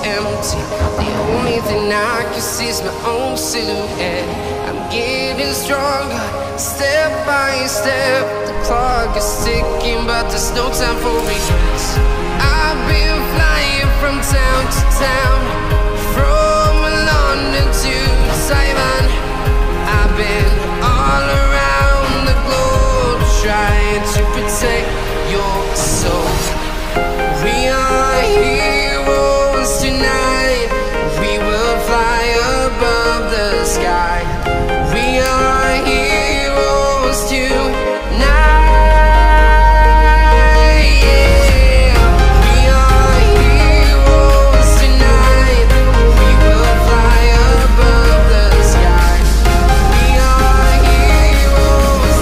empty. The only thing I can see is my own silhouette. I'm getting stronger, step by step. The clock is ticking, but there's no time for regrets. I've been flying from town to town, from London to Taiwan. I've been all around the globe, trying to protect your soul. We are heroes tonight. We will fly above the sky. We are heroes tonight. Yeah. We are heroes tonight. We will fly above the sky. We are heroes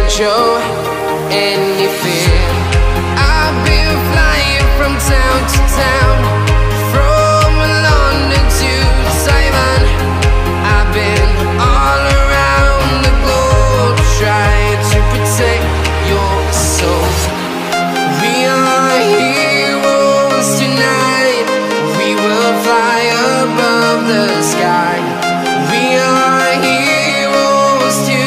show any fear. I've been flying from town to town, from London to Taiwan. I've been all around the globe, trying to protect your soul. We are heroes tonight. We will fly above the sky. We are heroes tonight.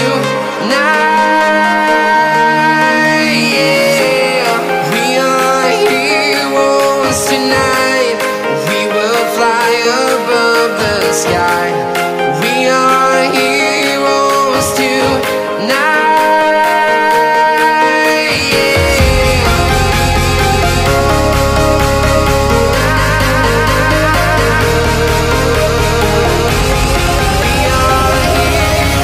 Tonight, we will fly above the sky. We are heroes tonight. Yeah. We are heroes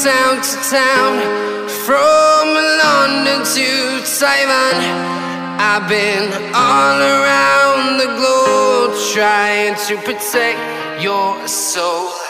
town to town, from London to Taiwan. I've been all around the globe, trying to protect your soul.